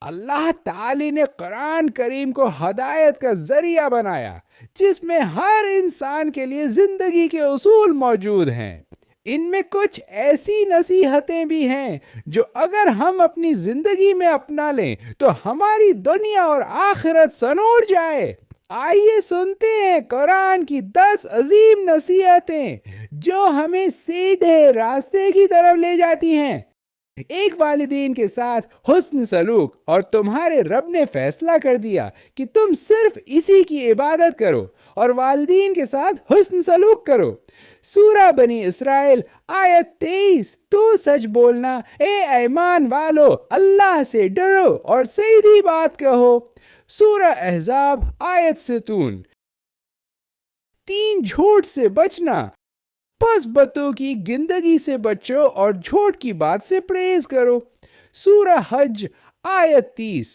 اللہ تعالی نے قرآن کریم کو ہدایت کا ذریعہ بنایا جس میں ہر انسان کے لیے زندگی کے اصول موجود ہیں۔ ان میں کچھ ایسی نصیحتیں بھی ہیں جو اگر ہم اپنی زندگی میں اپنا لیں تو ہماری دنیا اور آخرت سنور جائے۔ آئیے سنتے ہیں قرآن کی 10 عظیم نصیحتیں جو ہمیں سیدھے راستے کی طرف لے جاتی ہیں۔ ایک والدین کے ساتھ حسن سلوک، اور تمہارے رب نے فیصلہ کر دیا کہ تم صرف اسی کی عبادت کرو اور والدین کے ساتھ حسن سلوک کرو۔ سورہ بنی اسرائیل آیت 23۔ تو سچ بولنا، اے ایمان والو، اللہ سے ڈرو اور سیدھی بات کہو۔ سورہ احزاب آیت 57۔ 3 جھوٹ سے بچنا، پس بتوں کی گندگی سے بچو اور جھوٹ کی بات سے پرہیز کرو۔ سورہ حج آیت 30۔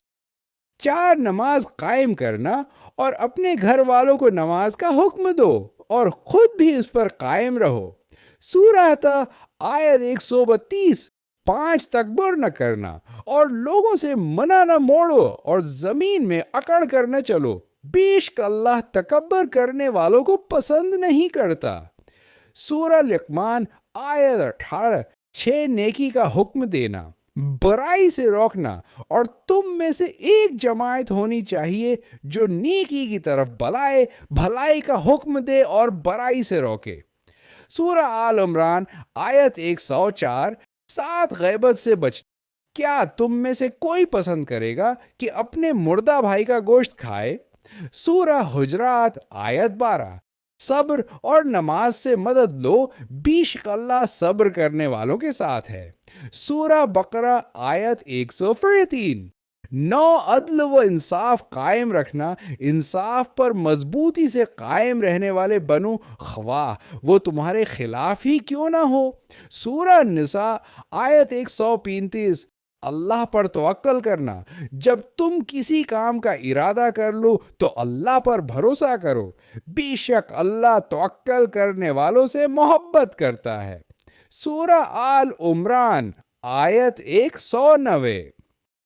4 نماز قائم کرنا اور اپنے گھر والوں کو نماز کا حکم دو اور خود بھی اس پر قائم رہو۔ سورہ طہ آیت 132۔ 5 تکبر نہ کرنا اور لوگوں سے منع نہ موڑو اور زمین میں اکڑ کر نہ چلو، بیشک اللہ تکبر کرنے والوں کو پسند نہیں کرتا۔ سورہ لقمان آیت 18۔ 6 نیکی کا حکم دینا، برائی سے روکنا، اور تم میں سے ایک جماعت ہونی چاہیے جو نیکی کی طرف بلائے، بھلائی کا حکم دے اور برائی سے روکے۔ سورہ آل عمران آیت 104۔ 7 غیبت سے بچنا، کیا تم میں سے کوئی پسند کرے گا کہ اپنے مردہ بھائی کا گوشت کھائے؟ سورہ حجرات آیت 12۔ صبر اور نماز سے مدد لو، بیشک اللہ صبر کرنے والوں کے ساتھ ہے۔ سورہ بقرہ آیت 133۔ 9 عدل و انصاف قائم رکھنا، انصاف پر مضبوطی سے قائم رہنے والے بنو، خواہ وہ تمہارے خلاف ہی کیوں نہ ہو۔ سورہ نساء آیت 135۔ اللہ پر توکل کرنا، جب تم کسی کام کا ارادہ کر لو تو اللہ پر بھروسہ کرو، بے شک اللہ توکل کرنے والوں سے محبت کرتا ہے۔ سورہ آل عمران آیت 190۔